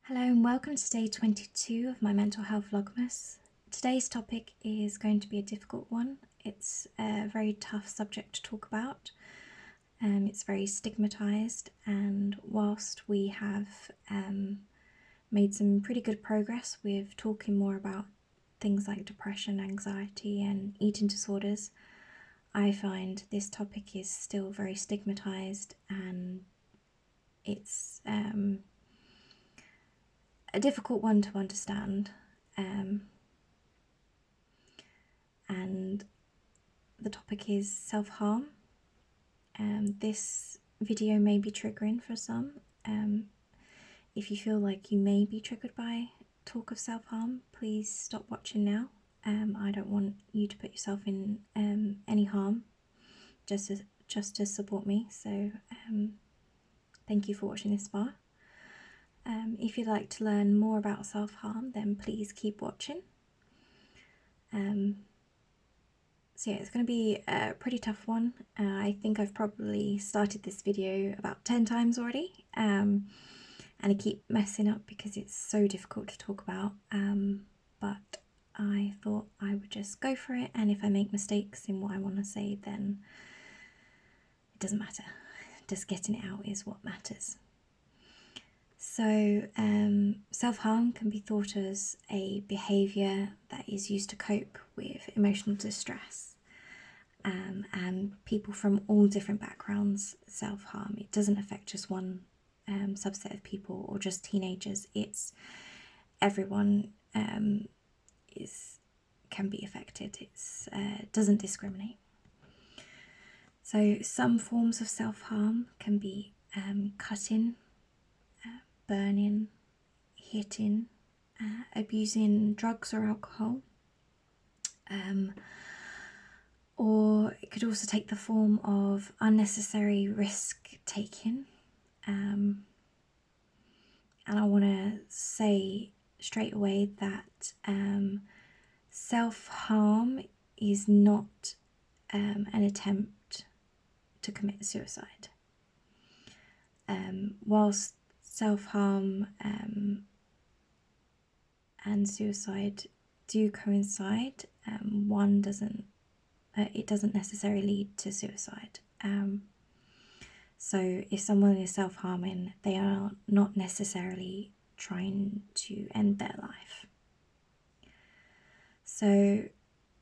Hello and welcome to day 22 of my mental health Vlogmas. Today's topic is going to be a difficult one. It's a very tough subject to talk about. It's very stigmatised, and whilst we have made some pretty good progress with talking more about things like depression, anxiety and eating disorders, I find this topic is still very stigmatised, and it's a difficult one to understand, and the topic is self-harm. This video may be triggering for some. If you feel like you may be triggered by talk of self-harm, please stop watching now. I don't want you to put yourself in any harm just to support me, so thank you for watching this far. If you'd like to learn more about self-harm, then please keep watching. So yeah, it's going to be a pretty tough one. I think I've probably started this video about 10 times already, and I keep messing up because it's so difficult to talk about, but I thought I would just go for it, and if I make mistakes in what I want to say, then it doesn't matter. Just getting it out is what matters. So self-harm can be thought as a behaviour that is used to cope with emotional distress, and people from all different backgrounds self-harm. It doesn't affect just one subset of people or just teenagers. It's everyone can be affected. It doesn't discriminate. So some forms of self-harm can be cutting, burning, hitting, abusing drugs or alcohol, or it could also take the form of unnecessary risk taking. And I want to say straight away that self-harm is not an attempt to commit suicide. Whilst self-harm and suicide do coincide, it doesn't necessarily lead to suicide. So if someone is self-harming, they are not necessarily trying to end their life. So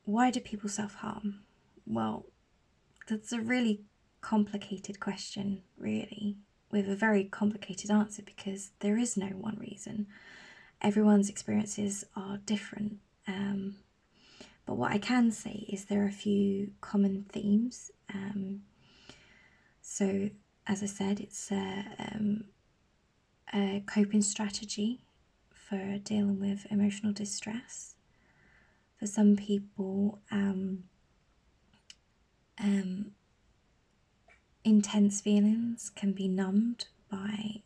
why do people self-harm? Well, that's a really complicated question, really, with a very complicated answer, because there is no one reason. Everyone's experiences are different. But what I can say is there are a few common themes. So, as I said, it's a coping strategy for dealing with emotional distress. For some people, intense feelings can be numbed by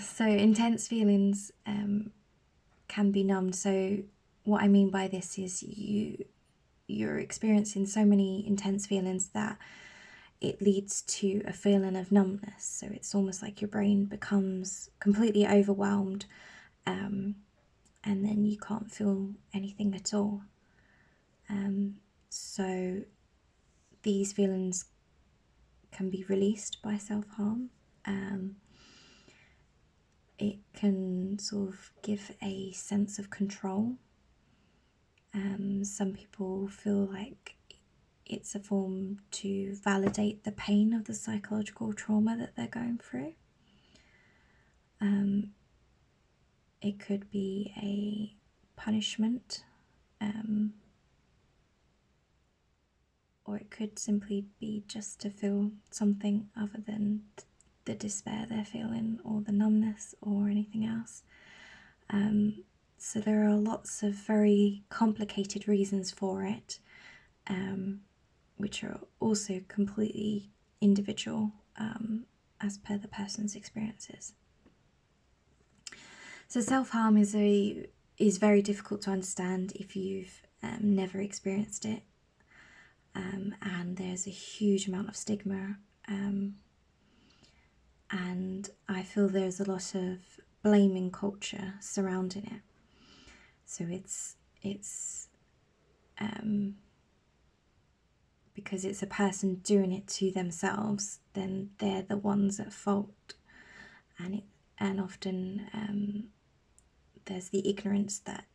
so intense feelings can be numbed. So what I mean by this is you're experiencing so many intense feelings that it leads to a feeling of numbness. So it's almost like your brain becomes completely overwhelmed, and then you can't feel anything at all. So these feelings can be released by self-harm. It can sort of give a sense of control. Some people feel like it's a form to validate the pain of the psychological trauma that they're going through. It could be a punishment, or it could simply be just to feel something other than the despair they're feeling or the numbness or anything else. So there are lots of very complicated reasons for it, which are also completely individual as per the person's experiences. So self-harm is very difficult to understand if you've never experienced it. and there's a huge amount of stigma, and I feel there's a lot of blaming culture surrounding it. So it's because it's a person doing it to themselves, then they're the ones at fault, and often there's the ignorance that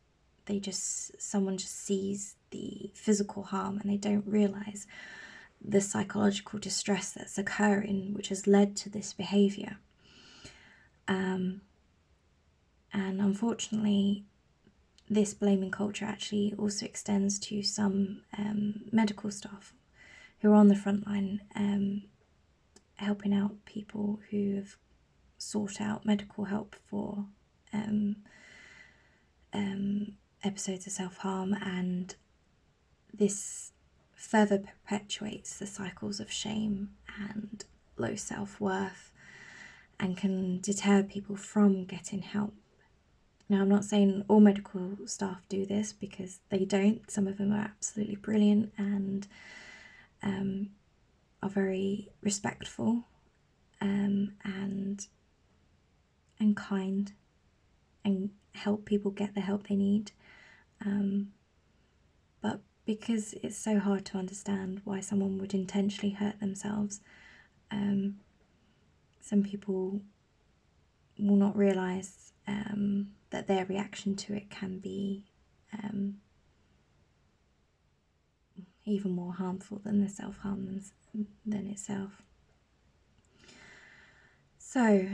someone just sees the physical harm and they don't realise the psychological distress that's occurring, which has led to this behaviour. And unfortunately, this blaming culture actually also extends to some medical staff who are on the front line, helping out people who have sought out medical help for episodes of self-harm, and this further perpetuates the cycles of shame and low self-worth and can deter people from getting help. Now, I'm not saying all medical staff do this, because they don't. Some of them are absolutely brilliant and are very respectful and kind and help people get the help they need. But because it's so hard to understand why someone would intentionally hurt themselves, some people will not realise that their reaction to it can be even more harmful than the self-harm than itself. So,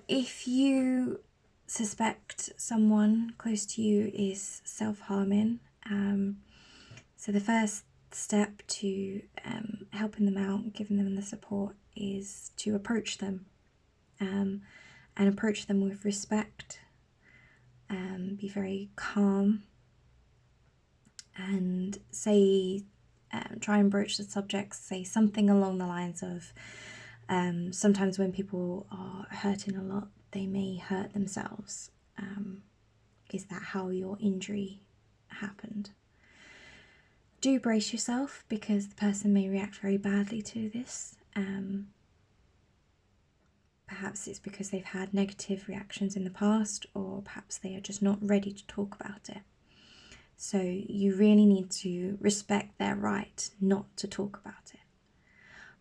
if you suspect someone close to you is self-harming, so the first step to helping them out, giving them the support, is to approach them, and approach them with respect, be very calm, and say, try and broach the subject, say something along the lines of, sometimes when people are hurting a lot, they may hurt themselves. Is that how your injury happened? Do brace yourself, because the person may react very badly to this. Perhaps it's because they've had negative reactions in the past, or perhaps they are just not ready to talk about it. So you really need to respect their right not to talk about it.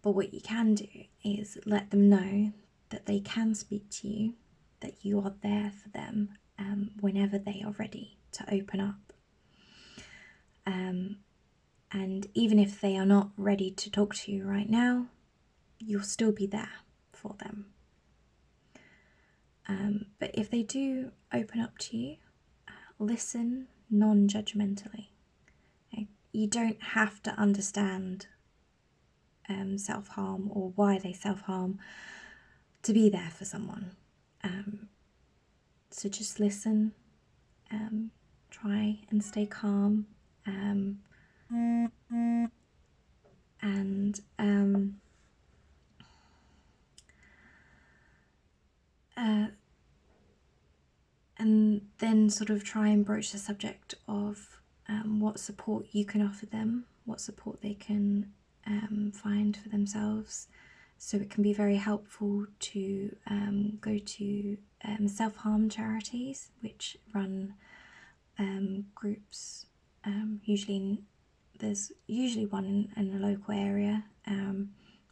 But what you can do is let them know that they can speak to you, that you are there for them whenever they are ready to open up. And even if they are not ready to talk to you right now, you'll still be there for them. But if they do open up to you, listen non-judgmentally. Okay? You don't have to understand self-harm or why they self-harm to be there for someone. So just listen, try and stay calm, and then sort of try and broach the subject of what support you can offer them, what support they can find for themselves. So it can be very helpful to go to self-harm charities, which run groups. There's usually one in a local area,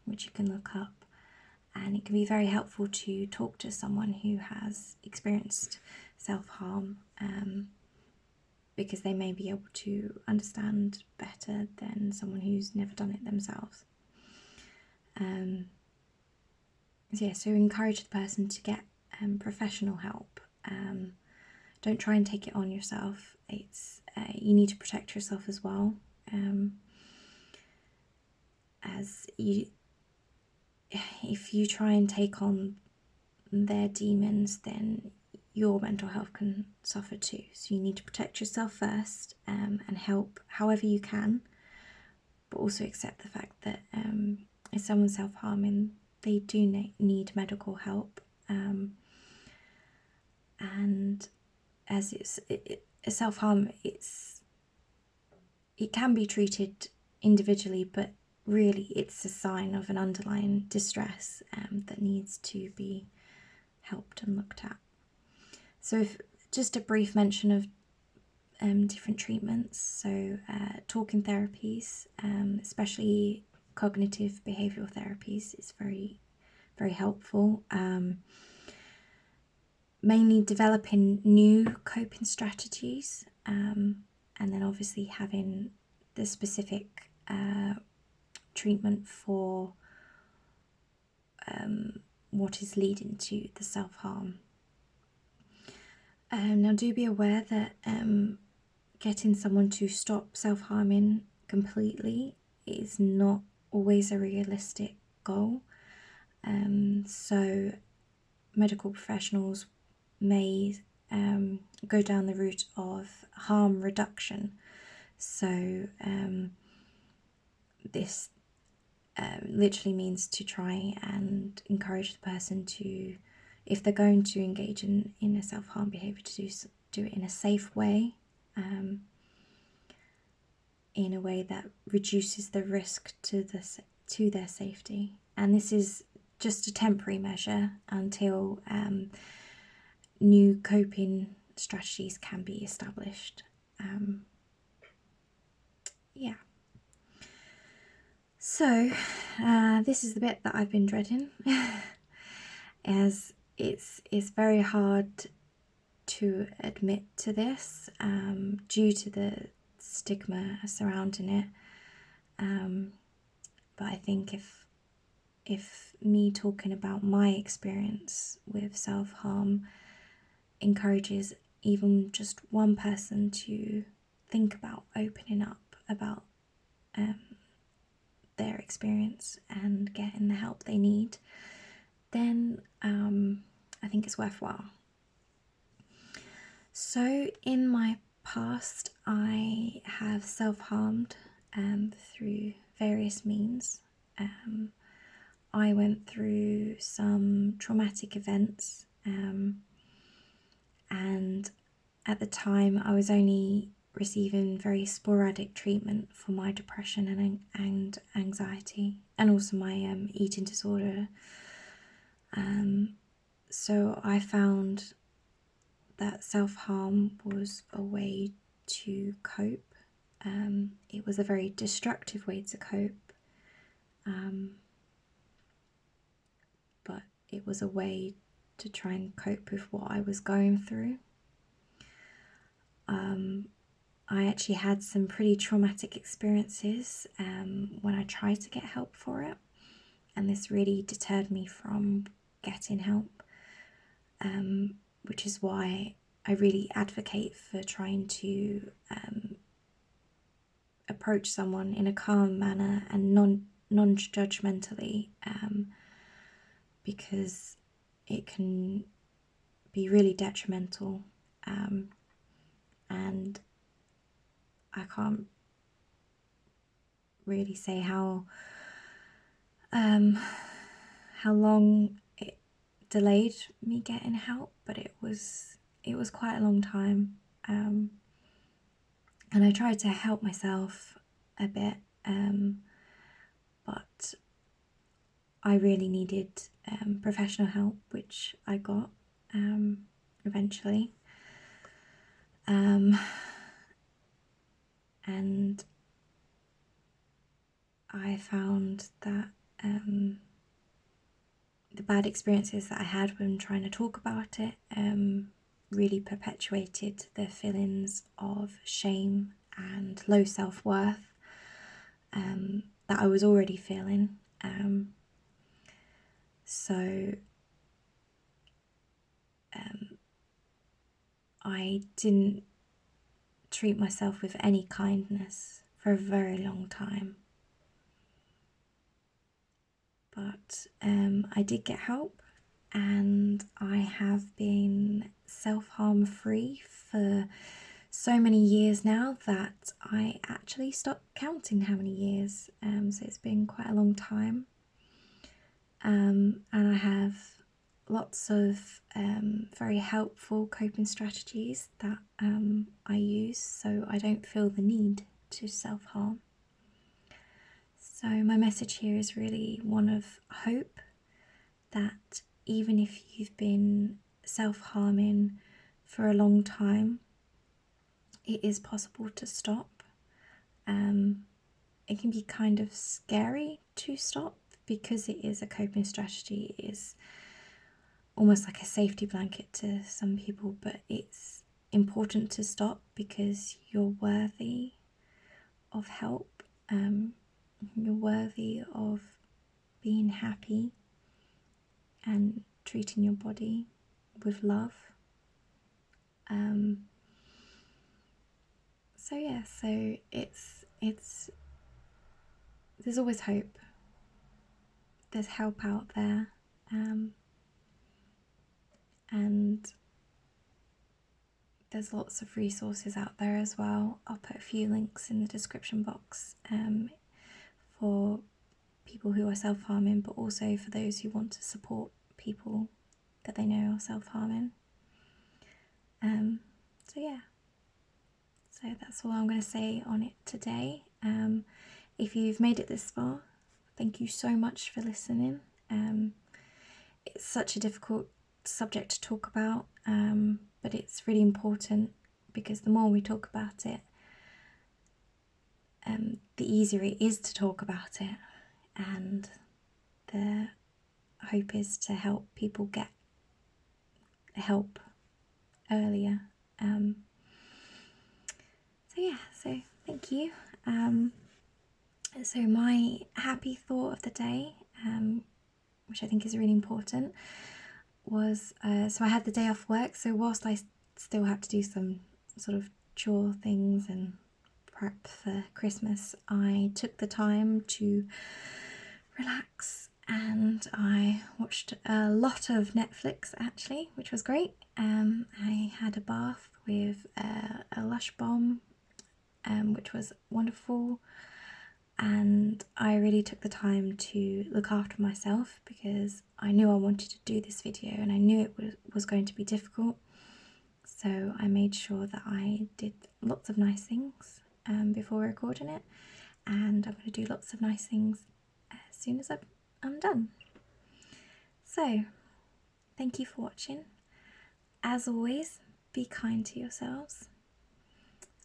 which you can look up. And it can be very helpful to talk to someone who has experienced self-harm, because they may be able to understand better than someone who's never done it themselves. So encourage the person to get professional help. Don't try and take it on yourself. You need to protect yourself as well. If you try and take on their demons, then your mental health can suffer too. So you need to protect yourself first, and help however you can, but also accept the fact that if someone's self-harming, they do need medical help, and as self-harm, it can be treated individually, but really it's a sign of an underlying distress that needs to be helped and looked at. So just a brief mention of different treatments. So talking therapies, especially cognitive behavioural therapies, is very, very helpful. Mainly developing new coping strategies, and then obviously having the specific treatment for what is leading to the self-harm. Now do be aware that getting someone to stop self-harming completely is not always a realistic goal. So medical professionals may go down the route of harm reduction. So this literally means to try and encourage the person to, if they're going to engage in a self-harm behaviour, to do it in a safe way, in a way that reduces the risk to their safety. And this is just a temporary measure until new coping strategies can be established. Yeah. So this is the bit that I've been dreading, as it's very hard to admit to this due to the stigma surrounding it. But I think if me talking about my experience with self-harm encourages even just one person to think about opening up about their experience and getting the help they need, then I think it's worthwhile. So in my past, I have self-harmed through various means. I went through some traumatic events, and at the time I was only receiving very sporadic treatment for my depression and anxiety, and also my eating disorder. So I found that self-harm was a way to cope. It was a very destructive way to cope, but it was a way to try and cope with what I was going through. I actually had some pretty traumatic experiences when I tried to get help for it, and this really deterred me from getting help, which is why I really advocate for trying to approach someone in a calm manner and non-judgmentally, because it can be really detrimental, and I can't really say how long it delayed me getting help, but it was quite a long time, and I tried to help myself a bit, but I really needed professional help, which I got eventually. And I found that the bad experiences that I had when trying to talk about it really perpetuated the feelings of shame and low self-worth that I was already feeling. So I didn't treat myself with any kindness for a very long time. But I did get help, and I have been self-harm free for so many years now that I actually stopped counting how many years, so it's been quite a long time, and I have lots of very helpful coping strategies that I use, so I don't feel the need to self-harm. So my message here is really one of hope, that even if you've been self-harming for a long time, it is possible to stop. It can be kind of scary to stop because it is a coping strategy. It is almost like a safety blanket to some people, but it's important to stop because you're worthy of help. You're worthy of being happy and treating your body with love. So yeah, so it's there's always hope. There's help out there, and there's lots of resources out there as well. I'll put a few links in the description box for people who are self-harming, but also for those who want to support people that they know are self-harming. So yeah, so that's all I'm going to say on it today. If you've made it this far, thank you so much for listening. It's such a difficult subject to talk about, but it's really important because the more we talk about it, the easier it is to talk about it, and the hope is to help people get help earlier. So yeah, so thank you. So my happy thought of the day, which I think is really important, was so I had the day off work, so whilst I still had to do some sort of chore things and prep for Christmas, I took the time to relax and I watched a lot of Netflix actually, which was great. I had a bath with a Lush Bomb, which was wonderful, and I really took the time to look after myself because I knew I wanted to do this video and I knew it was going to be difficult. So I made sure that I did lots of nice things before recording it, and I'm going to do lots of nice things as soon as I'm done. So thank you for watching. As always, be kind to yourselves.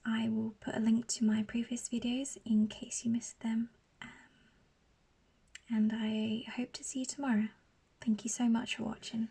I will put a link to my previous videos in case you missed them, and I hope to see you tomorrow. Thank you so much for watching.